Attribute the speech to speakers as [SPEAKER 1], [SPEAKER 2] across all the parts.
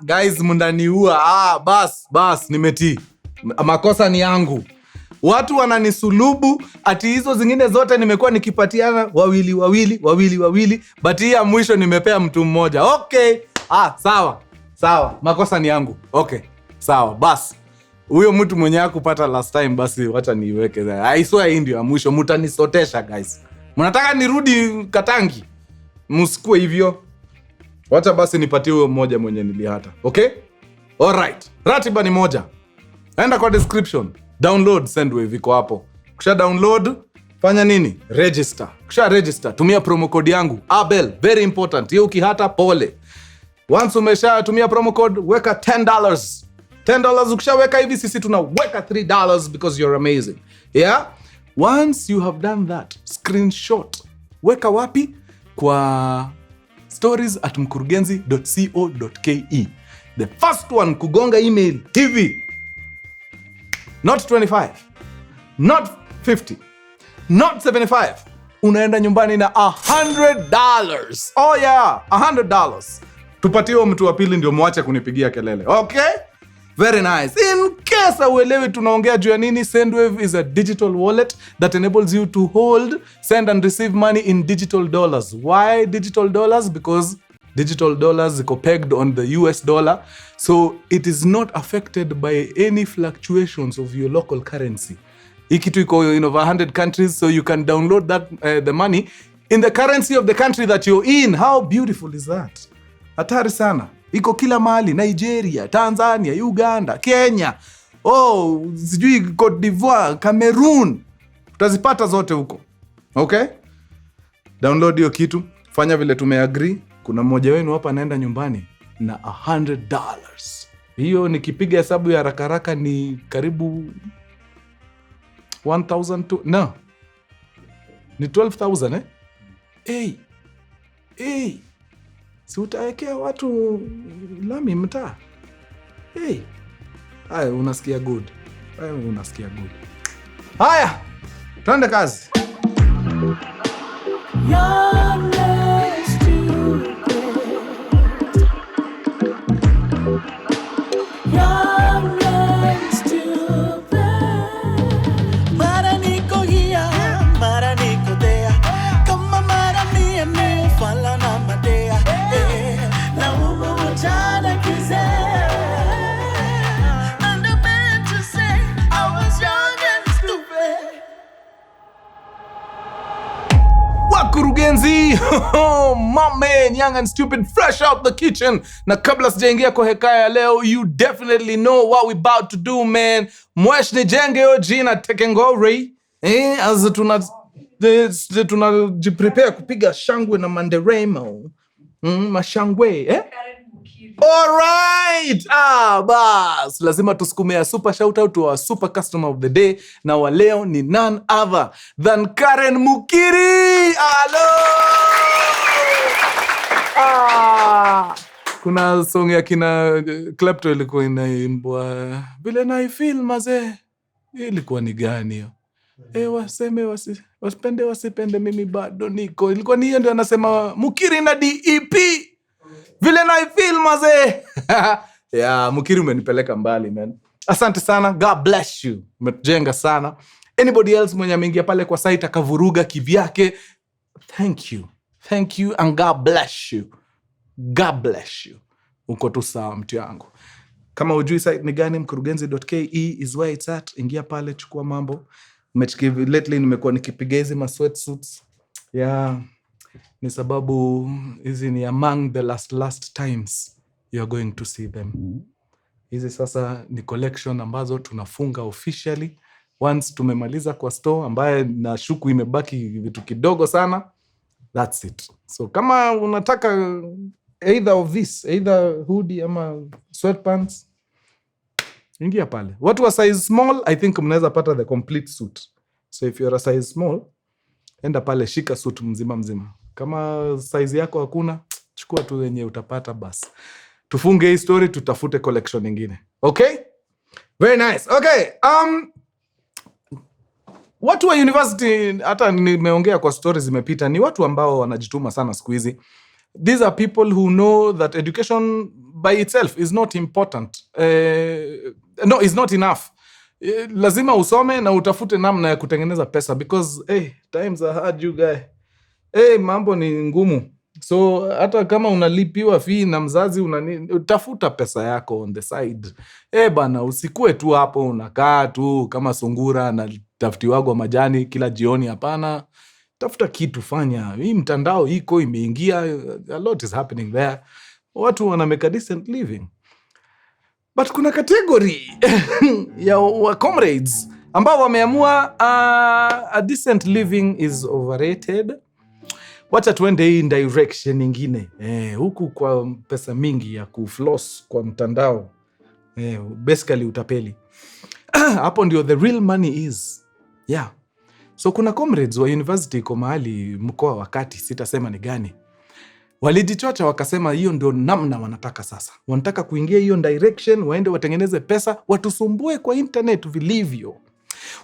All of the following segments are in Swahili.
[SPEAKER 1] Guys, mndaniua. Bas, nimetii. Makosa ni yangu. Watu wananisulubu, ati hizo zingine zote nimekuwa nikipatiana wawili. But hii ya mwisho nimepea mtu mmoja. Okay. Sawa. Makosa ni yangu. Okay. Sawa, bas. Huyo mtu mwenye hakupata last time basi wacha niweke. I swear hii ndio ya mwisho, mtanisotesha guys. Mnataka nirudi Katangi? Msikue hivyo. Wacha basi nipatie huyo mmoja mwenye nilihata. Okay? Alright. Ratiba ni moja. Enda kwa description. Download Sendwave iko hapo. Kisha download, fanya nini? Register. Kisha register, tumia promo code yangu Abel, very important. Hiyo ukihata pole. Once umesha tumia promo code, weka $10. $10 ukishaweka hivi sisi tunaweka $3 because you're amazing. Yeah? Once you have done that, screenshot. Weka wapi? Kwa stories@mkurugenzi.co.ke. The first one kugonga email hivi. Not 25, not 50, not 75. Unaenda nyumbani na $100. Oh yeah, $100. Tupatie mtu wa pili ndio muache kunipigia kelele. Okay? Very nice. In case uelewi tunaongea juu ya nini, Sendwave is a digital wallet that enables you to hold, send and receive money in digital dollars. Why digital dollars? Because digital dollars iko pegged on the US dollar, so it is not affected by any fluctuations of your local currency. Ikitu iko in over 100 countries, so you can download that the money in the currency of the country that you're in. How beautiful is that? Hatari sana. Iko kila mahali, Nigeria, Tanzania, Uganda, Kenya, sijui Cote d'Ivoire, Cameroon. Utazipata zote huko. Okay? Download hiyo kitu, fanya vile tumeagree. Kuna mmoja wenu hapa anaenda nyumbani na $100. Hiyo nikipiga hesabu ya haraka ni karibu 1,000 to... No. Ni 12,000 Hey. Si utawekea watu lami mtaa. Haya, unasikia good. Haya, tuende kazi. Mkurugenzi, my man, young and stupid, fresh out the kitchen. Na kabla sijaingia kwa hekaya leo, you definitely know what we about to do, man. Mwesh ni jenge yo jina tekengori. As tunajiprepare kupiga shangwe na manderemo. Mashangwe, Alright! Bas! Lazima tusukumea super shout out to our super customer of the day. Na wa leo ni none other than Karen Mukiri! Hello! Kuna song ya kina Klepto ilikuwa inaimbwa vile na feel maze. Ilikuwa ni gani hiyo? Waseme wasipende mimi bado niko. Ilikuwa ni hiyo ndio anasema Mukiri na DEP. Vile na feel maze. Yeah, Mukiri umenipeleka mbali, man. Asante sana. God bless you. Umetujenga sana. Anybody else mwenye ameingia pale kwa site akavuruga kivyake, thank you and God bless you. Uko tu sawa mtu yangu. Kama hujui site ni gani, mkurugenzi.ke is where it's at. Ingia pale, chukua mambo. Lately nimekuwa nikipiga hizi ma sweatsuits. Yeah. Ni sababu hizi ni among the last times you are going to see them. Hizi sasa ni collection ambazo tunafunga officially once tumemaliza kwa store, ambaye na shuku imebaki vitu kidogo sana. That's it. So kama unataka either of this, either hoodie ama sweatpants, ingia pale. Watu wa size small, I think mnaweza pata the complete suit. So if you're a size small, enda pale shika suit mzima. Kama size yako hakuna, chukua tu yenye utapata basi. Tufunge hii story, tutafute collection nyingine. Okay? Very nice. Okay. Watu wa university, hata nimeongea kwa stories zimepita, ni watu ambao wanajituma sana siku hizi. These are people who know that education by itself is not important. No, is not enough. Lazima usome na utafute namna ya kutengeneza pesa, because times are hard, you guy. Mambo ni ngumu. So hata kama unalipiwa fee na mzazi, utafuta pesa yako on the side. Bana, usikue tu hapo unakaa tu kama sungura na tafutiwago majani kila jioni. Hapana, tafuta kitu, fanya. Hii mtandao iko imeingia, a lot is happening there. Watu wana make a decent living. But kuna category ya comrades ambao wameamua a decent living is overrated. Wacha tuende hii direction nyingine. Huku kwa pesa mingi ya kufloss kwa mtandao. Basically utapeli. Hapo ndio the real money is. Yeah. So kuna comrades wa university kwa mahali mkoa wakati, sitasema ni gani. Walijichocha wakasema hiyo ndio namna wanataka sasa. Wanataka kuingia hiyo direction, waende watengeneze pesa, watusumbue kwa internet vilivyo.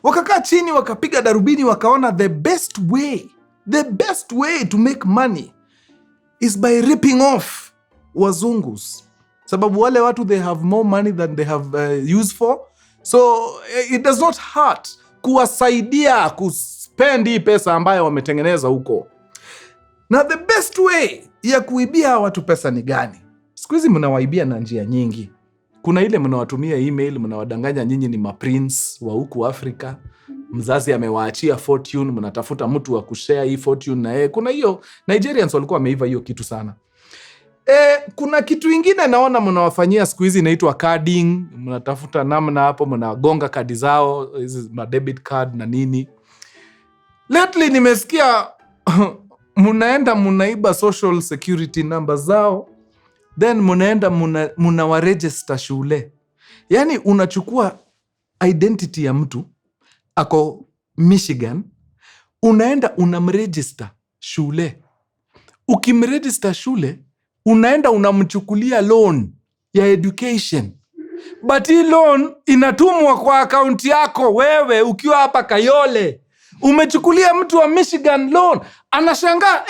[SPEAKER 1] Wakakaa chini, wakapiga darubini, wakaona the best way to make money is by ripping off wazungus. Sababu wale watu, they have more money than they have use for. So it does not hurt kuwasaidia kuspend hii pesa ambayo wametengeneza huko. Na the best way ya kuibia watu pesa ni gani? Siku hizi mnawaibia na njia nyingi. Kuna ile mnawatumia email, mnawadanganya nyinyi ni maprince wa huku Afrika. Mzazi amewaachia fortune, mnatafuta mtu wa kushare hii fortune na kuna hiyo Nigerians walikuwa wameiva hiyo kitu sana. Kuna kitu ingine naona mnawafanyia siku hizi inaitwa carding. Mnatafuta namna hapo, mnagonga kadi zao, hizi ma debit card na nini. Lately nimesikia munaenda munaiba social security number zao, then munaenda munawaregister shule. Yani unachukua identity ya mtu ako Michigan, unaenda unamregister shule. Ukimregister shule, unaenda unamchukulia loan ya education. But hii loan inatumwa kwa account yako wewe ukiwa hapa Kayole. Umechukulia mtu wa Michigan loan, anashangaa,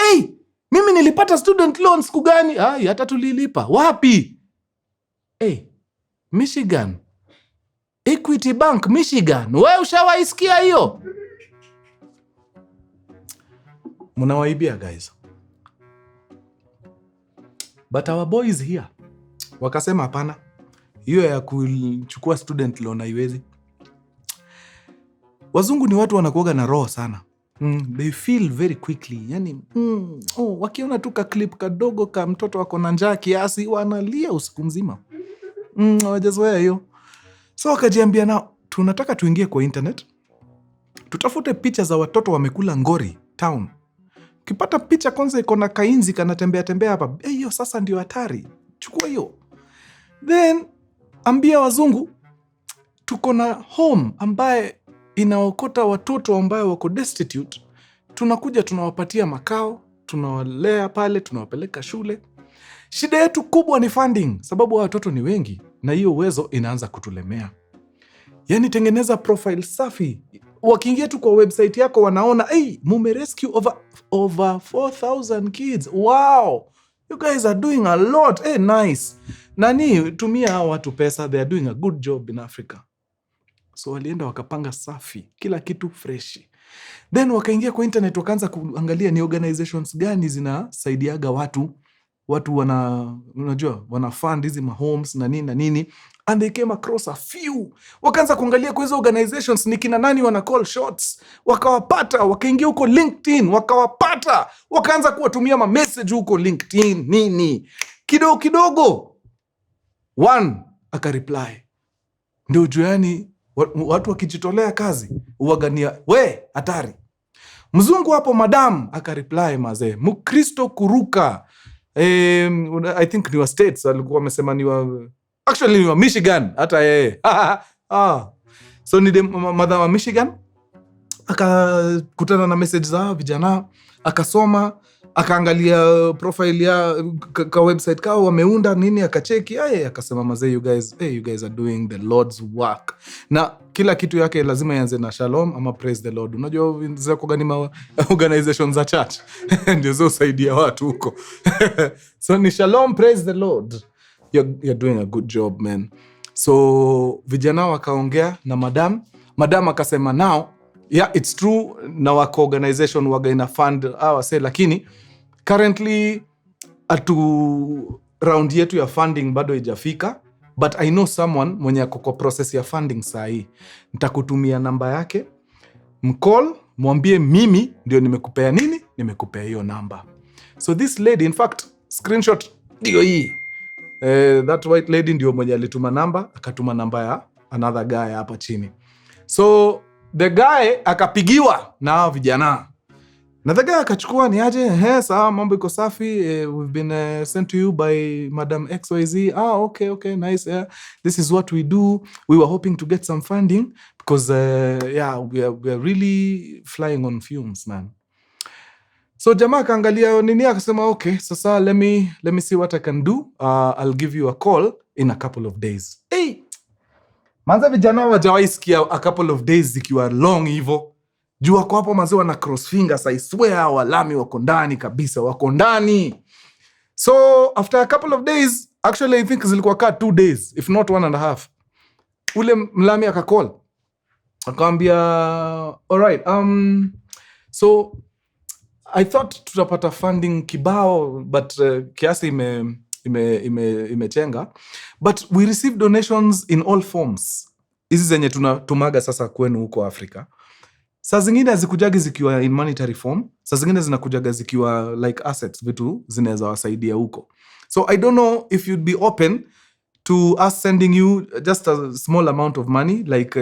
[SPEAKER 1] mimi nilipata student loan siku gani? Hata tulilipa. Wapi? Michigan. Equity Bank, Michigan. Wewe ushawaisikia hiyo? Mnawaibia guys. But our boys here wakasema hapana, hiyo ya kuchukua student loan haiwezi. Wazungu ni watu wanakuoga na roho sana. They feel very quickly. Yani, wakiona tu ka clip kadogo ka mtoto wako na njaa kiasi, wanalia usiku mzima. Hawajazoea hiyo. So wakajiambia, na tunataka tuingie kwa internet, tutafute picha za watoto wamekula ngori town. Ukipata picha kwanza iko na kainzi kanatembea hapa, hiyo sasa ndio hatari. Chukua hiyo. Then ambia wazungu tuko na home ambaye inaokota watoto ambao wako destitute. Tunakuja tunawapatia makao, tunawalea pale, tunawapeleka shule. Shida yetu kubwa ni funding, sababu watoto ni wengi na hiyo uwezo inaanza kutulemea. Yani tengeneza profile safi. Wakiingia tu kwa website yako wanaona, mumerescue over 4,000 kids. Wow! You guys are doing a lot. Nice. Nani, tumia hao watu pesa. They are doing a good job in Africa. So walienda wakapanga safi, kila kitu fresh. Then wakaingia kwa internet, wakaanza kuangalia ni organizations gani zinasaidiaga watu wana fund hizi homes na nini. And they came across a few. Wakaanza kuangalia kwa hizo organizations ni kina nani wana call shots. Wakawapata, wakaingia huko LinkedIn, wakawapata. Wakaanza kuwatumia message huko LinkedIn nini. Kidogo. One aka-reply. Ndio juani watu wakijitolea kazi uwagania, hatari. Mzungu hapo madam aka-reply mazee, Mkristo kuruka. I think ni wa States, alikuwa amesema ni wa Michigan, hata yeye. So ni madam wa Michigan, akakutana na message za vijana, akasoma, akaangalia profile ya ka website kao wameunda nini, akacheki akasema mazee, you guys are doing the Lord's work. Na kila kitu yake lazima ianze na shalom ama praise the Lord. Unajua zako gani ma organizations za church ndio zo saidia watu huko. So ni shalom, praise the Lord, you're doing a good job man. So vijana wakaongea na madam akasema now yeah, it's true na wako organization waga ina fund wase, lakini currently round yetu ya funding bado haijafika, but I know someone mwenye ako kwa process ya funding sahi. Nitakutumia namba yake, mcall, mwambie mimi ndio nimekupea nini, nimekupea hiyo namba. So this lady, in fact screenshot ndio hii, that white lady ndio mwenye alituma namba, akatuma namba ya another guy hapa chini. So the guy akapigiwa na vijana, na the guy akachukua ni aje, sawa, mambo iko safi, we've been sent to you by Madam XYZ. Okay, nice. This is what we do. We were hoping to get some funding because we are really flying on fumes, man. So jamaa kaangalia nini, akasema okay, sasa let me see what I can do. I'll give you a call in a couple of days. Manza vijana wajawahi sikia a couple of days zikiwa long hivyo. Juu wako hapo manze wana cross fingers, I swear walami wako ndani kabisa, wako ndani. So after a couple of days, actually I think zilikuwa kaa 2 days, if not 1.5. Ule mlami akacall. Akamwambia, alright, so I thought tutapata funding kibao, but kiasi imechenga. But we received donations in all forms. Hizi zenye tunatumaga sasa kwenu huko Afrika. Saa zingine hazikujagi zikiwa in monetary form, saa zingine zinakujaga zikiwa like assets, vitu zinaweza wasaidia huko. So I don't know if you'd be open to us sending you just a small amount of money, like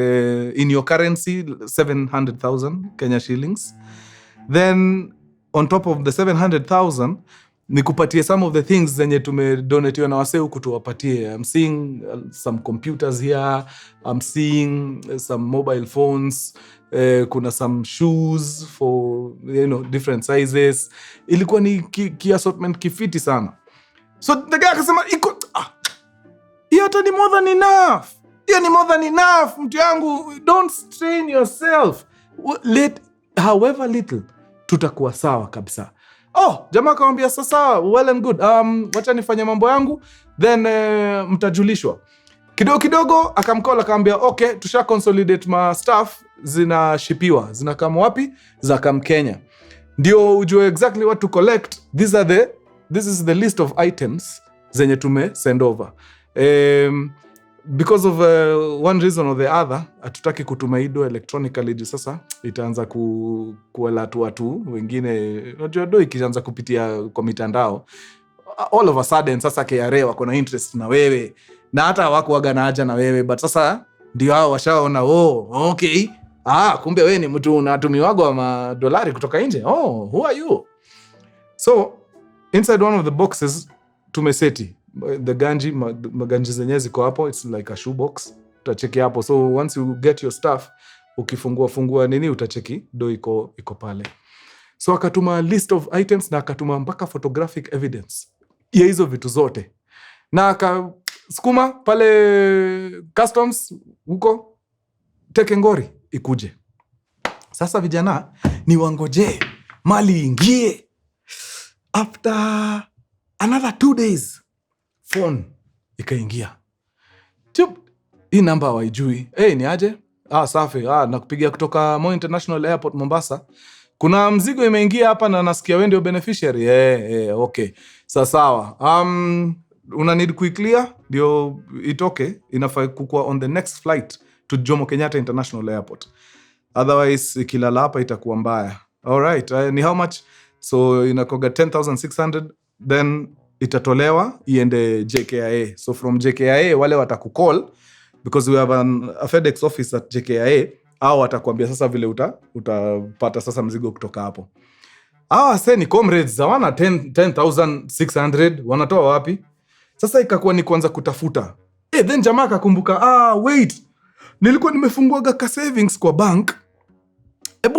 [SPEAKER 1] in your currency, 700,000 Kenya shillings. Then on top of the 700,000, nikupatie some of the things zenye tumedonatiwa na wase huku tuwapatie. I'm seeing some computers here, I'm seeing some mobile phones, kuna some shoes for different sizes. Ilikuwa ni assortment kifiti sana. So the guy akasema hiyo hata ni more than enough. Hiyo ni more than enough, mtu yangu, don't strain yourself. However little, tutakuwa sawa kabisa. Jamaa akamwambia sasa, well and good, wacha nifanye mambo yangu, then mtajulishwa. Kidogo akamcall akamwambia okay, tusha consolidate ma staff, zinashipiwa, zinakam wapi, zakam Kenya. Ndio ujue exactly what to collect. This is the list of items zenye tume send over. Because of one reason or the other, hatutaki kutuma ido electronically. Sasa itaanza kuela watu wengine, unajua do ikianza kupitia kwa mitandao, all of a sudden sasa KRA wako na interest na wewe, na hata wako wagana haja na wewe, but sasa ndio hao washaona okay, kumbe wewe ni mtu unatumiwago wa madolari kutoka nje. Who are you? So inside one of the boxes tumeseti the maganji zenye ziko hapo, it's like a shoebox, utacheki hapo. So once you get your stuff, ukifungua nini utacheki do iko pale. So akatuma list of items na akatuma mpaka photographic evidence ya hizo vitu zote, na akasukuma pale customs huko teke ngori ikuje. Sasa vijana ni wangoje mali ingie. After another 2 days, phone ikaingia. Hii namba hawaijui. Ni aje? Safi. Nakupigia kutoka Moi International Airport Mombasa. Kuna mzigo imeingia hapa na nasikia wewe ndio beneficiary. Okay. Sawa. Una need kuiclear ndio itoke, inafaa kukua on the next flight to Jomo Kenyatta International Airport. Otherwise ikilala hapa itakuwa mbaya. All right. Ni how much? So inakoga 10,600, then itatolewa iende JKIA. So from JKIA wale watakucall, because we have a FedEx office at JKIA, au watakwambia sasa vile utapata sasa mzigo kutoka hapo. Ni comrades hawana 10,600, wanatoa wapi? Sasa ikakuwa ni kuanza kutafuta. Then jamaa akakumbuka, wait, nilikuwa nimefunguaga ka savings kwa bank.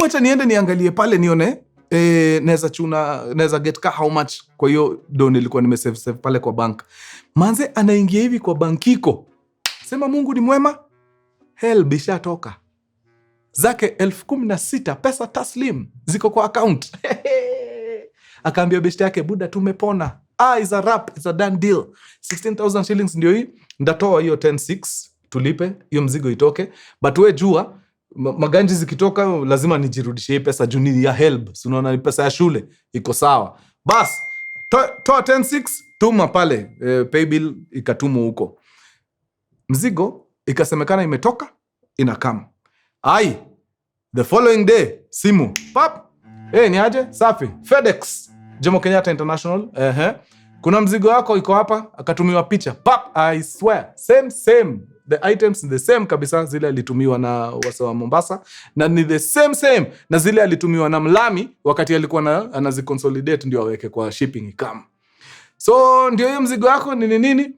[SPEAKER 1] Acha niende niangalie pale nione naweza get ka how much kwa hiyo do nilikuwa nimesave pale kwa bank. Manze anaingia hivi kwa bankiko, sema Mungu ni mwema, help ishatoka zake 16,000 pesa taslim ziko kwa account. Akaambia beshte yake, buda tumepona, is a wrap, it's a done deal, 16,000 shillings ndio hii, ndatoa hiyo 10,600 tulipe hiyo mzigo itoke, but we jua maganji zikitoka lazima nijirudishe hii pesa juu ya help, unaona ni pesa ya shule, iko sawa. Bas toa 10,600 tuma pale, pay bill ikatumwa huko, mzigo ikasemekana imetoka, inakam. The following day simu pap, ni aje safi, FedEx Jomo Kenyatta International, kuna mzigo wako iko hapa, akatumiwa picha pap. I swear same the items the same kabisa, zile alitumiwa na wasa wa Mombasa, na ni the same na zile alitumiwa na Mlami wakati alikuwa anaziconsolidate ndio aweke kwa shipping ikam. So ndio hiyo mzigo wako nini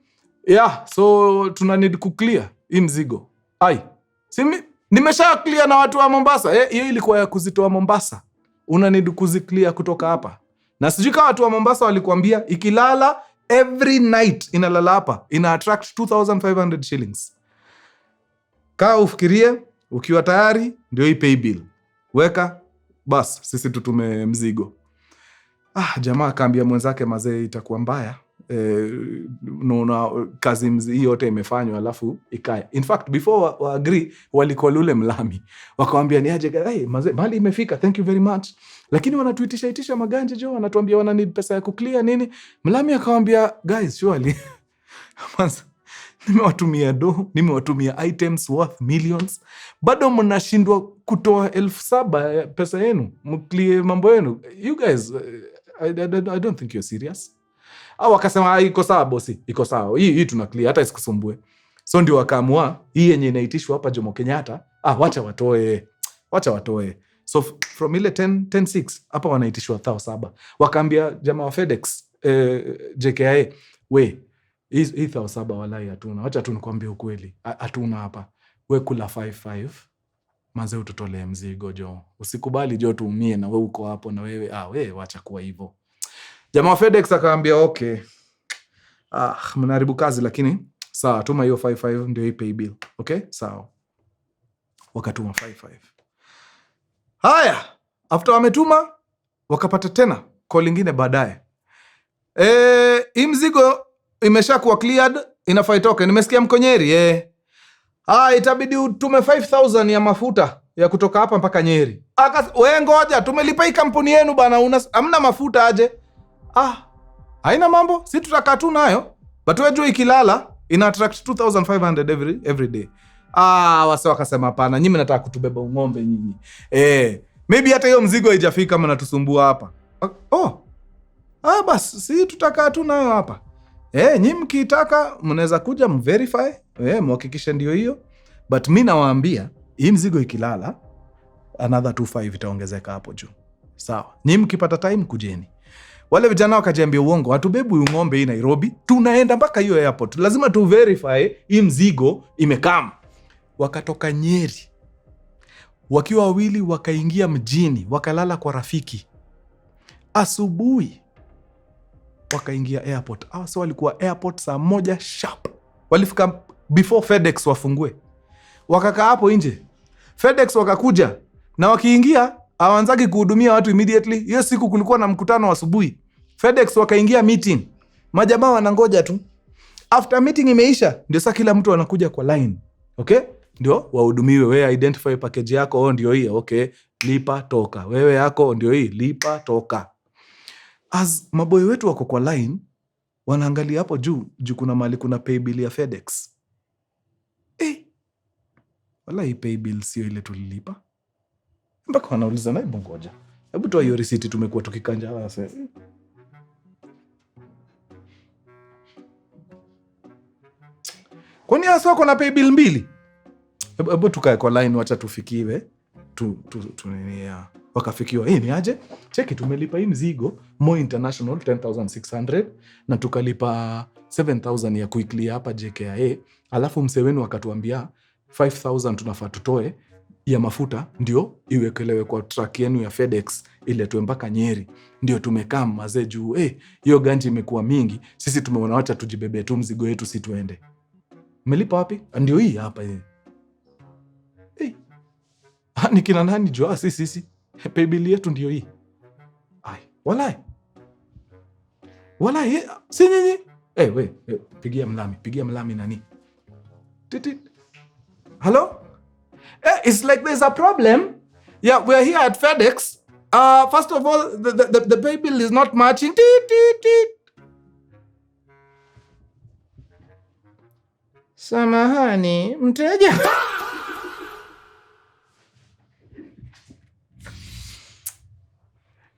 [SPEAKER 1] so tuna need ku clear hii mzigo. Nimesha clear na watu wa Mombasa. Hiyo ilikuwa ya kuzitoa Mombasa, una need kuziclear kutoka hapa. Na sijui kama watu wa Mombasa walikuambia ikilala every night inalala hapa ina attract 2,500 shillings. Kaa ufikirie, ukiwa tayari ndio hii pay bill weka, bas sisi tutume mzigo. Jamaa akaambia mwenzake, mazee itakuwa mbaya, kazi hii yote imefanywa alafu ikae. In fact before wa agree walikuwa lule Mlami, wakamwambia ni aje, mazee mali imefika, thank you very much, lakini wanatuitisha maganje jo, wanatuambia wana need pesa ya kuclear nini. Mlami akamwambia, guys surely nimewatumia items worth millions, bado mnashindwa kutoa 7,000 pesa yenu mclear mambo yenu. You guys, I don't think you're serious. Wakasema iko sawa bosi, iko sawa, hii tuna clear, hata isikusumbue. So ndio wakaamua hii yenye inaitishwa hapa Jomo Kenyatta, wacha watoe. So from ile 10,600 hapa wanaitishwa 7,000. Wakaambia jamaa wa FedEx JKA, hii 7,000 walai hatuna, wacha tu nikwambie ukweli, hatuna hapa, we kula 5,500 manze ututolee mzigo jo, usikubali jo tuumie na we uko hapo, na wewe wacha kuwa hivyo. Jamaa wa FedEx akaambia okay, mnaharibu kazi, lakini sawa, tuma hiyo 5,500 ndio hii pay bill. Okay, sawa. Wakatuma 5,500. Haya, after wametuma wakapata tena call nyingine baadaye, hii mzigo imeshakuwa cleared, inafaa itoke, nimesikia mko Nyeri. Itabidi utume 5,000 ya mafuta ya kutoka hapa mpaka Nyeri. We ngoja, tumelipa hii kampuni yenu bana, hamna mafuta aje? Haina mambo, si tutakaa tu nayo, but wewe jua ikilala ina attract 2,500 every day. Wase wakasema hapana, nyinyi mnataka kutubeba ng'ombe nyinyi. Maybe hata hiyo mzigo haijafika, mnatusumbua hapa. Bas si tutakaa tu nayo hapa. Nyinyi mkitaka mnaweza kuja mverify, muhakikishe ndio hiyo, but mimi nawaambia hii mzigo ikilala another 2,500 itaongezeka hapo juu. Sawa, nyinyi mkipata time kujeni. Wale vijana wakajiambia uongo, hatubebu ng'ombe hii Nairobi, tunaenda mpaka hiyo airport, lazima tu verify hii mzigo imekam. Wakatoka Nyeri wakiwa wawili, wakaingia mjini, wakalala kwa rafiki. Asubuhi wakaingia airport. So walikuwa airport saa 1 sharp. Walifika before FedEx wafungue. Wakakaa hapo nje. FedEx wakakuja, na wakiingia hawaanzaki kuhudumia watu immediately. Hiyo siku kulikuwa na mkutano asubuhi. FedEx wakaingia meeting. Majamaa wanangoja tu. After meeting imeisha, ndio sasa kila mtu anakuja kwa line. Okay? Ndio wahudumiwe. Wewe identify package yako, ndio hii. Okay, lipa toka. Wewe yako ndio hii, lipa toka. As maboy wetu wako kwa line, wanaangalia hapo juu kuna mali kuna pay bill ya FedEx. Wala hii pay bill sio ile tulilipa. Mpaka wanauliza na ngoja, hebu toa hiyo receipt tumekuwa tukikanja sasa. Kwani hasa wako na pay bill 2? Hebu tukae kwa line, wacha tufikiwe. Wakafikiwa, ni aje? Cheki, tumelipa hii mzigo More International 10,600 na tukalipa 7,000 ya quickly hapa JKA. Alafu msee wenu wakatuambia 5,000 tunafaa tutoe ya mafuta ndio iwekelewe kwa truck yenu ya FedEx iletwe mpaka Nyeri. Ndio tumekaa mazee juu hiyo ganji imekuwa mingi, sisi tumeona wacha tujibebe tu mzigo yetu si tuende. Mmelipa wapi? Ndio hii hapa hii. Ni kina nani jua sisi? Paybill yetu ndio hii. Ai, walai. Si nyinyi. Pigia mlami nani? Titi. Hello? It's like there's a problem. Yeah, we're here at FedEx. First of all, the paybill is not matching. Samahani, mteja.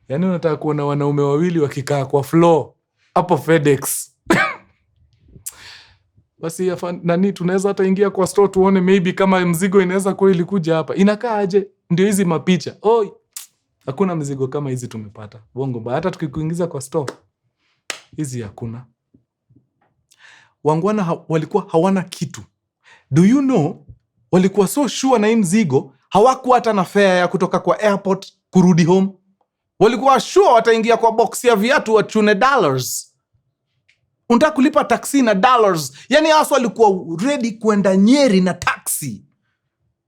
[SPEAKER 1] Yaani unataka kuona wanaume wawili wakikaa kwa floor hapo FedEx. Basi nani tunaweza hata ingia kwa store tuone maybe kama mzigo inaweza kwa ilikuja hapa. Inakaa aje? Ndio hizi mapicha. Hakuna mzigo kama hizi tumepata. Bongo hata tukikuingiza kwa store. Hizi hakuna. Wangwana walikuwa hawana kitu. Do you know? Walikuwa so sure na hii mzigo, hawakuwa hata na fare ya kutoka kwa airport kurudi home. Walikuwa sure wataingia kwa box ya viatu wachune dollars. Unataka kulipa taxi na dollars. Yaani hasa walikuwa ready kwenda Nyeri na taxi.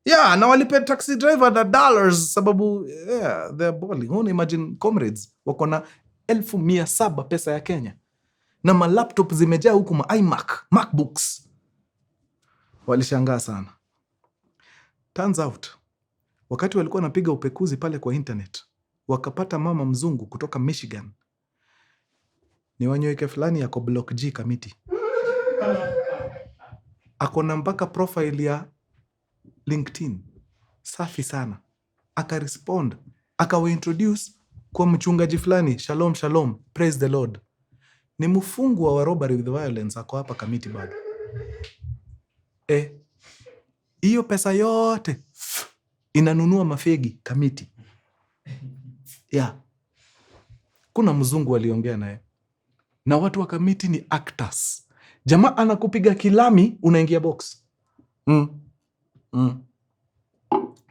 [SPEAKER 1] Yeah, na walipe taxi driver na dollars sababu they're balling. Imagine comrades wako na 1,700 pesa ya Kenya. Na ma laptop zimejaa huku ma iMac, MacBooks. Walishangaa sana. Turns out, wakati walikuwa napiga upekuzi pale kwa internet, wakapata mama mzungu kutoka Michigan. Ni wanyoike fulani yako Block G Committee. Akona mpaka profile ya LinkedIn. Safi sana. Akarespond. Akawaintroduce kwa mchungaji fulani. Shalom, praise the Lord. Ni mfungwa wa robbery with violence ako hapa committee bado. Hiyo pesa yote inanunua mafegi committee. Yeah. Kuna mzungu aliongea naye. Na watu wa committee ni actors. Jamaa anakupiga kilami unaingia box.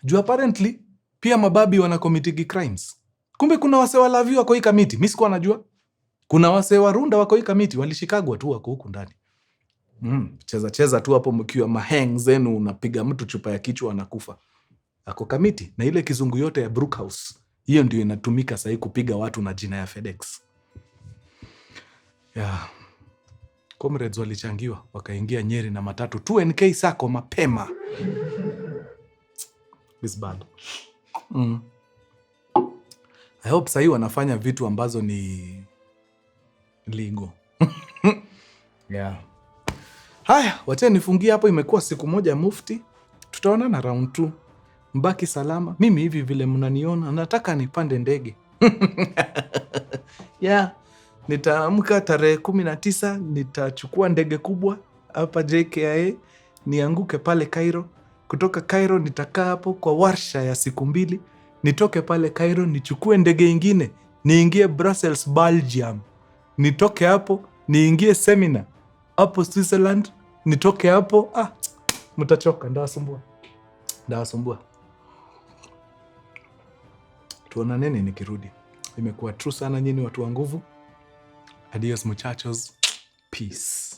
[SPEAKER 1] Juu apparently pia mababi wana committee crimes. Kumbe kuna wase walaviwa wako hii committee. Mimi sikuwa najua. Kuna wase warunda wako hii committee walishikagwa tu wako huku ndani. Cheza tu hapo mkiwa mahang zenu unapiga mtu chupa ya kichwa anakufa. Ako committee na ile kizungu yote ya Brookhouse. Hiyo ndio inatumika sasa kupiga watu na jina ya FedEx. Yeah. Comrades walichangiwa wakaingia Nyeri na matatu 2NK sako mapema. It's bad. I hope sahi wanafanya vitu ambazo ni legal. Yeah. Haya, wacha nifungie hapo, imekuwa siku moja mufti. Tutaonana round 2. Mbaki salama. Mimi hivi vile mnaniona nataka nipande ndege. Yeah. Nitaamka tarehe 19, nitachukua ndege kubwa hapa JKIA, nianguke pale Cairo. Kutoka Cairo nitakaa hapo kwa warsha ya siku 2. Nitoke pale Cairo nichukue ndege ingine, niingie Brussels, Belgium. Nitoke hapo niingie seminar hapo Switzerland. Nitoke hapo mtachoka, ndawasumbua. Tuona nini nikirudi. Imekuwa true sana nyinyi watu wa nguvu. Adios muchachos. Peace.